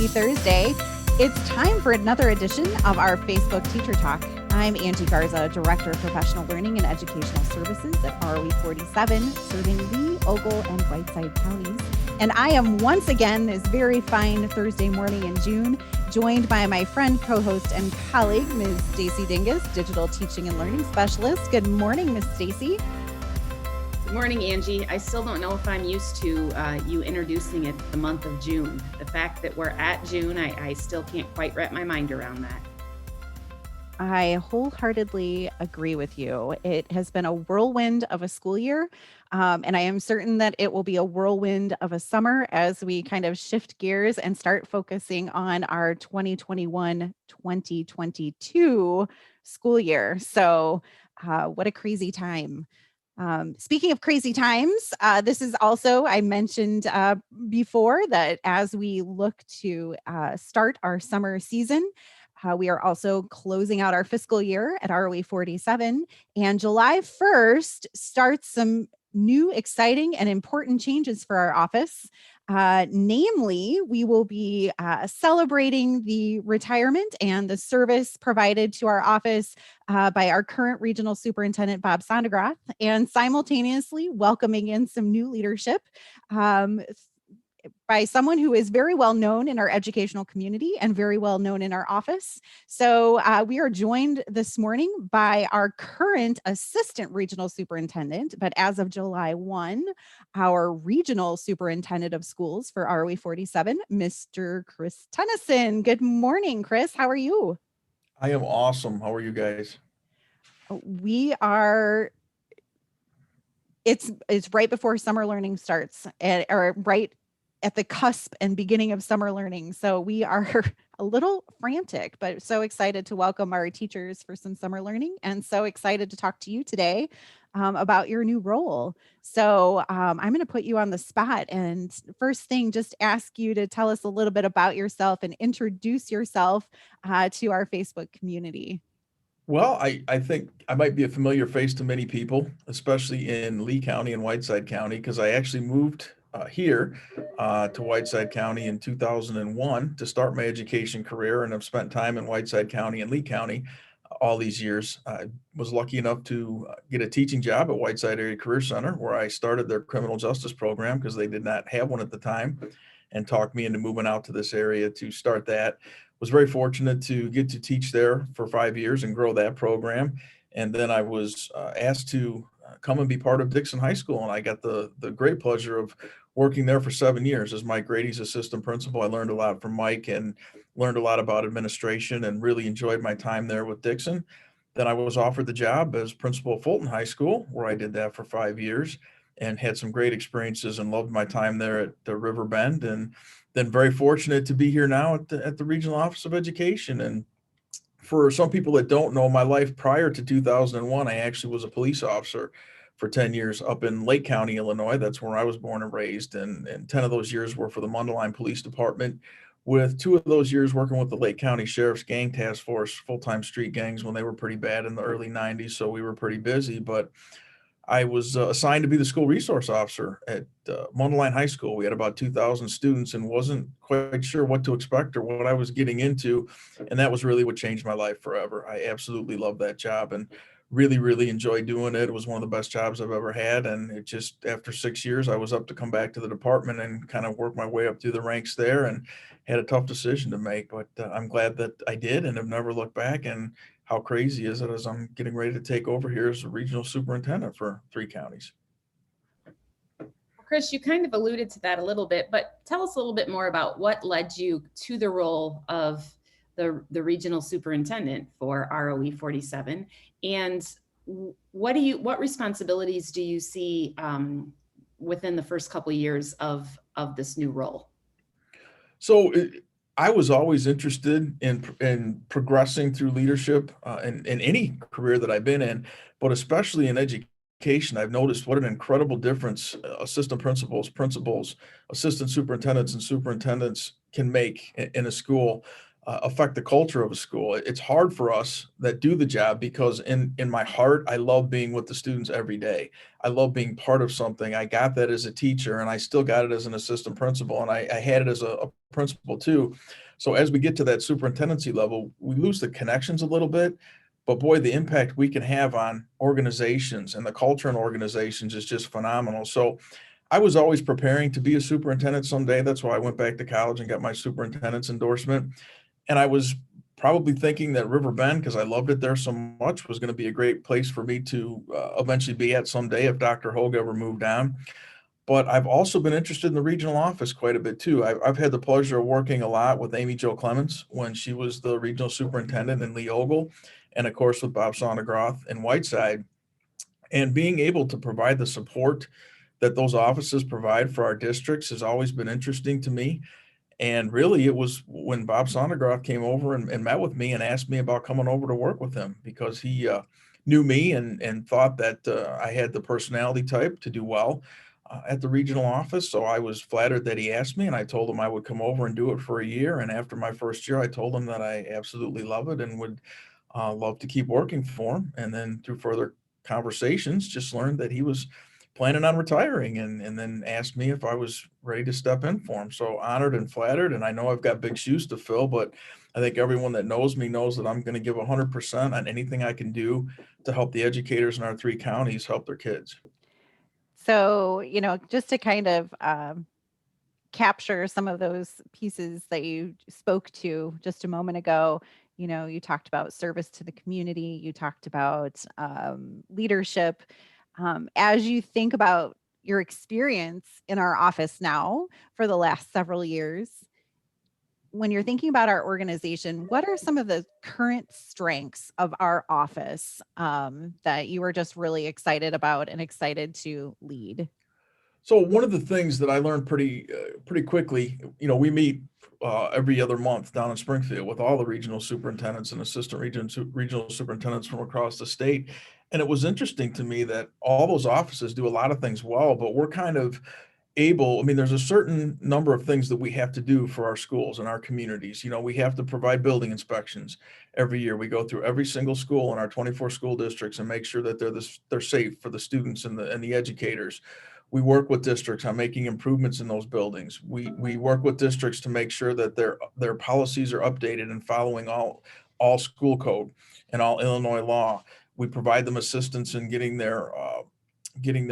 Happy Thursday. It's time for another edition of our Facebook Teacher Talk. I'm Angie Garza, Director of Professional Learning and Educational Services at ROE 47, serving Lee, Ogle, and Whiteside counties. And I am once again this very fine Thursday morning in June, joined by my friend, co-host, and colleague, Ms. Stacy Dingus, Digital Teaching and Learning Specialist. Good morning, Ms. Stacy. Good morning, Angie. I still don't know if I'm used to you introducing it the month of June. The fact that we're at June, I still can't quite wrap my mind around that. I wholeheartedly agree with you. It has been a whirlwind of a school year, and I am certain that it will be a whirlwind of a summer as we kind of shift gears and start focusing on our 2021-2022 school year. So what a crazy time. Speaking of crazy times, this is also, I mentioned before that as we look to start our summer season, we are also closing out our fiscal year at ROE 47, and July 1st starts some new, exciting, and important changes for our office. Namely, we will be celebrating the retirement and the service provided to our office by our current regional superintendent, Bob Sondergroth, and simultaneously welcoming in some new leadership by someone who is very well known in our educational community and very well known in our office. So we are joined this morning by our current assistant regional superintendent, but as of July 1, our regional superintendent of schools for ROE 47, Mr. Chris Tennyson. Good morning, Chris. How are you? I am awesome. How are you guys? We are, it's right before summer learning starts, or right at the cusp and beginning of summer learning. So we are a little frantic, but so excited to welcome our teachers for some summer learning, and so excited to talk to you today about your new role. So I'm going to put you on the spot, and first thing, just ask you to tell us a little bit about yourself and introduce yourself to our Facebook community. Well, I think I might be a familiar face to many people, especially in Lee County and Whiteside County, because I actually moved here to Whiteside County in 2001 to start my education career, and have spent time in Whiteside County and Lee County all these years. I was lucky enough to get a teaching job at Whiteside Area Career Center, where I started their criminal justice program because they did not have one at the time, and talked me into moving out to this area to start that. Was very fortunate to get to teach there for 5 years and grow that program. And then I was asked to come and be part of Dixon High School, and I got the great pleasure of working there for 7 years as Mike Grady's assistant principal. I learned a lot from Mike and learned a lot about administration, and really enjoyed my time there with Dixon. Then I was offered the job as principal at Fulton High School, where I did that for 5 years and had some great experiences and loved my time there at the River Bend. And then very fortunate to be here now at the Regional Office of Education. And for some people that don't know, my life prior to 2001, I actually was a police officer for 10 years up in Lake County, Illinois. That's where I was born and raised. And 10 of those years were for the Mundelein Police Department, with 2 of those years working with the Lake County Sheriff's Gang Task Force, full-time street gangs, when they were pretty bad in the early 90s. So we were pretty busy, but I was assigned to be the school resource officer at Mundelein High School. We had about 2,000 students and wasn't quite sure what to expect or what I was getting into. And that was really what changed my life forever. I absolutely loved that job and really, really enjoyed doing it. It was one of the best jobs I've ever had. And it just, after 6 years, I was up to come back to the department and kind of work my way up through the ranks there, and had a tough decision to make. But I'm glad that I did and have never looked back. And how crazy is it as I'm getting ready to take over here as a regional superintendent for 3 counties. Chris, you kind of alluded to that a little bit, but tell us a little bit more about what led you to the role of the regional superintendent for ROE 47, and what responsibilities do you see within the first couple of years of this new role? So I was always interested in progressing through leadership in any career that I've been in, but especially in education. I've noticed what an incredible difference assistant principals, assistant superintendents, and superintendents can make in a school. affect the culture of a school. It's hard for us that do the job because in my heart, I love being with the students every day. I love being part of something. I got that as a teacher, and I still got it as an assistant principal, and I had it as a principal too. So as we get to that superintendency level, we lose the connections a little bit. But boy, the impact we can have on organizations and the culture in organizations is just phenomenal. So I was always preparing to be a superintendent someday. That's why I went back to college and got my superintendent's endorsement. And I was probably thinking that River Bend, because I loved it there so much, was going to be a great place for me to eventually be at someday if Dr. Hogue ever moved on. But I've also been interested in the regional office quite a bit too. I've had the pleasure of working a lot with Amy Jo Clemens when she was the regional superintendent in Lee Ogle, and of course with Bob Sondergroth in Whiteside. And being able to provide the support that those offices provide for our districts has always been interesting to me. And really, it was when Bob Sondergroth came over and met with me and asked me about coming over to work with him because he knew me and thought that I had the personality type to do well at the regional office. So I was flattered that he asked me, and I told him I would come over and do it for a year. And after my first year, I told him that I absolutely love it and would love to keep working for him. And then through further conversations, just learned that he was planning on retiring and then asked me if I was ready to step in for him. So honored and flattered. And I know I've got big shoes to fill, but I think everyone that knows me knows that I'm going to give 100% on anything I can do to help the educators in our 3 counties help their kids. So, just to kind of capture some of those pieces that you spoke to just a moment ago, you talked about service to the community, you talked about leadership. As you think about your experience in our office now for the last several years, when you're thinking about our organization, what are some of the current strengths of our office that you are just really excited about and excited to lead? So one of the things that I learned pretty quickly, we meet every other month down in Springfield with all the regional superintendents and assistant regional superintendents from across the state. And it was interesting to me that all those offices do a lot of things well, but we're kind of able, I mean, there's a certain number of things that we have to do for our schools and our communities. We have to provide building inspections every year. We go through every single school in our 24 school districts and make sure that they're safe for the students and the educators. We work with districts on making improvements in those buildings. We work with districts to make sure that their policies are updated and following all school code and all Illinois law. We provide them assistance in getting their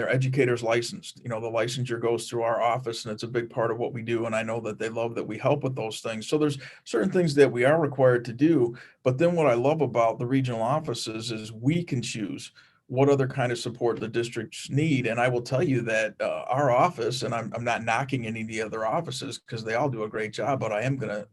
educators licensed. The licensure goes through our office, and it's a big part of what we do. And I know that they love that we help with those things. So there's certain things that we are required to do. But then what I love about the regional offices is we can choose what other kind of support the districts need. And I will tell you that our office, and I'm not knocking any of the other offices because they all do a great job, but I am going to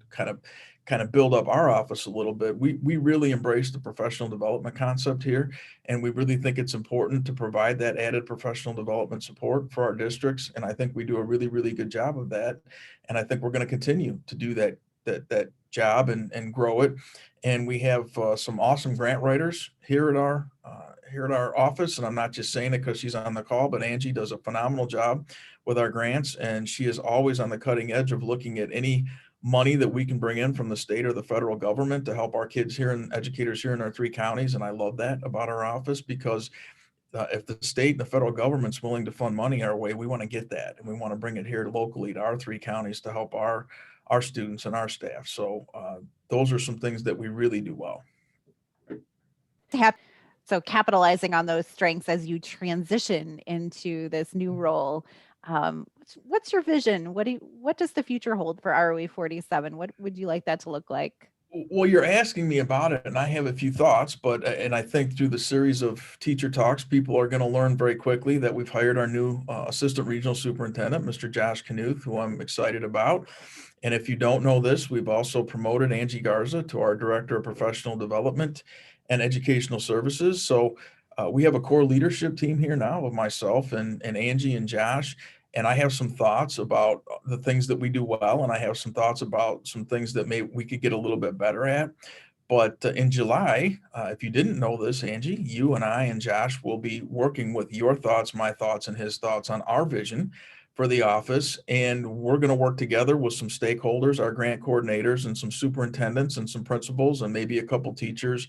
kind of build up our office a little bit. We really embrace the professional development concept here, and we really think it's important to provide that added professional development support for our districts. And I think we do a really, really good job of that. And I think we're going to continue to do that job and grow it. And we have some awesome grant writers here at our office. And I'm not just saying it because she's on the call, but Angie does a phenomenal job with our grants. And she is always on the cutting edge of looking at any money that we can bring in from the state or the federal government to help our kids here and educators here in our 3 counties. And I love that about our office because if the state and the federal government's willing to fund money our way, we want to get that. And we want to bring it here locally to our 3 counties to help our students and our staff. So those are some things that we really do well. So capitalizing on those strengths as you transition into this new role, what's your vision? What does the future hold for ROE 47? What would you like that to look like? Well, you're asking me about it, and I have a few thoughts, but and I think through the series of teacher talks, people are going to learn very quickly that we've hired our new assistant regional superintendent, Mr. Josh Knuth, who I'm excited about. And if you don't know this, we've also promoted Angie Garza to our Director of Professional Development and Educational Services. So we have a core leadership team here now of myself and Angie and Josh. And I have some thoughts about the things that we do well, and I have some thoughts about some things that we could get a little bit better at. But in July, if you didn't know this, Angie, you and I and Josh will be working with your thoughts, my thoughts, and his thoughts on our vision for the office, and we're going to work together with some stakeholders, our grant coordinators and some superintendents and some principals and maybe a couple teachers.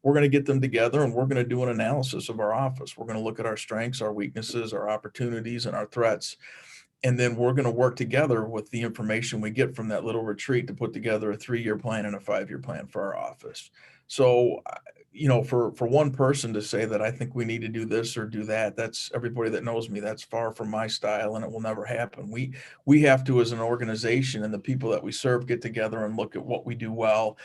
We're going to get them together and we're going to do an analysis of our office. We're going to look at our strengths, our weaknesses, our opportunities, and our threats. And then we're going to work together with the information we get from that little retreat to put together a 3-year plan and a 5-year plan for our office. So, for one person to say that I think we need to do this or do that, that's everybody that knows me. That's far from my style, and it will never happen. We have to, as an organization and the people that we serve, get together and look at what we do well.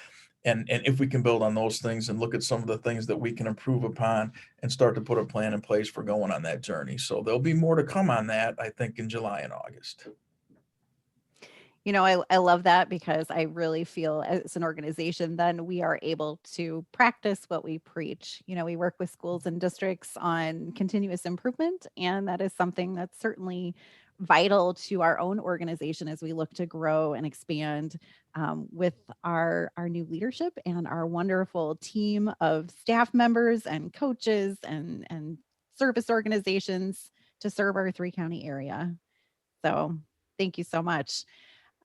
And if we can build on those things and look at some of the things that we can improve upon and start to put a plan in place for going on that journey. So there'll be more to come on that, I think, in July and August. I love that, because I really feel as an organization, then we are able to practice what we preach. We work with schools and districts on continuous improvement, and that is something that's certainly vital to our own organization as we look to grow and expand with our new leadership and our wonderful team of staff members and coaches and service organizations to serve our 3-county area. So thank you so much.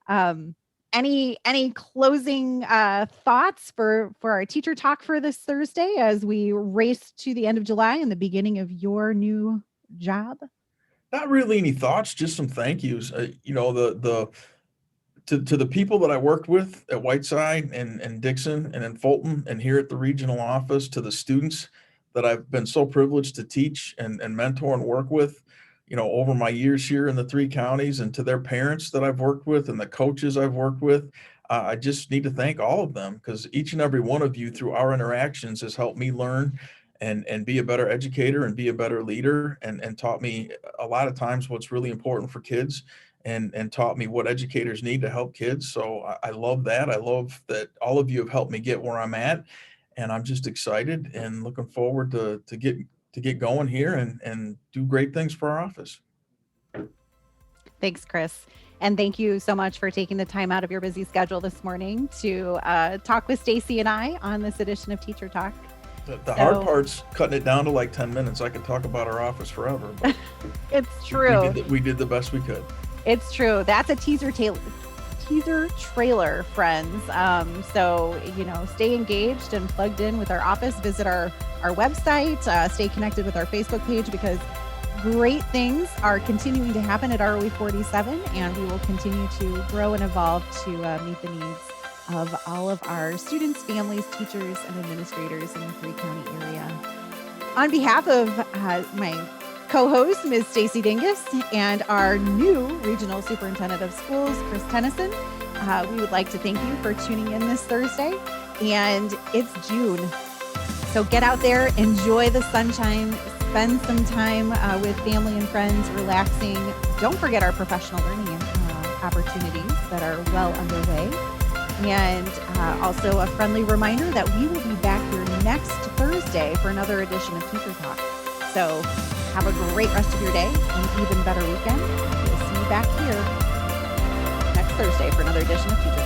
Any closing thoughts for our teacher talk for this Thursday as we race to the end of July and the beginning of your new job? Not really any thoughts, just some thank yous. To the people that I worked with at Whiteside and Dixon and in Fulton and here at the regional office, to the students that I've been so privileged to teach and mentor and work with, over my years here in the 3 counties, and to their parents that I've worked with and the coaches I've worked with. I just need to thank all of them, because each and every one of you through our interactions has helped me learn and be a better educator and be a better leader, and taught me a lot of times what's really important for kids, and taught me what educators need to help kids. So I love that. I love that all of you have helped me get where I'm at, and I'm just excited and looking forward to get going here and do great things for our office. Thanks, Chris. And thank you so much for taking the time out of your busy schedule this morning to talk with Stacy and I on this edition of Teacher Talk. The hard part's cutting it down to like 10 minutes. I could talk about our office forever. But it's true. We did the best we could. It's true. That's a teaser trailer, friends. So, stay engaged and plugged in with our office. Visit our website, stay connected with our Facebook page, because great things are continuing to happen at ROE 47, and we will continue to grow and evolve to meet the needs of all of our students, families, teachers, and administrators in the 3-county area. On behalf of my co-host, Ms. Stacy Dingus, and our new Regional Superintendent of Schools, Chris Tennyson, we would like to thank you for tuning in this Thursday. And it's June, so get out there, enjoy the sunshine, spend some time with family and friends, relaxing. Don't forget our professional learning opportunities that are well underway. And also a friendly reminder that we will be back here next Thursday for another edition of Teacher Talk. So have a great rest of your day and even better weekend. We'll see you back here next Thursday for another edition of Teacher Talk.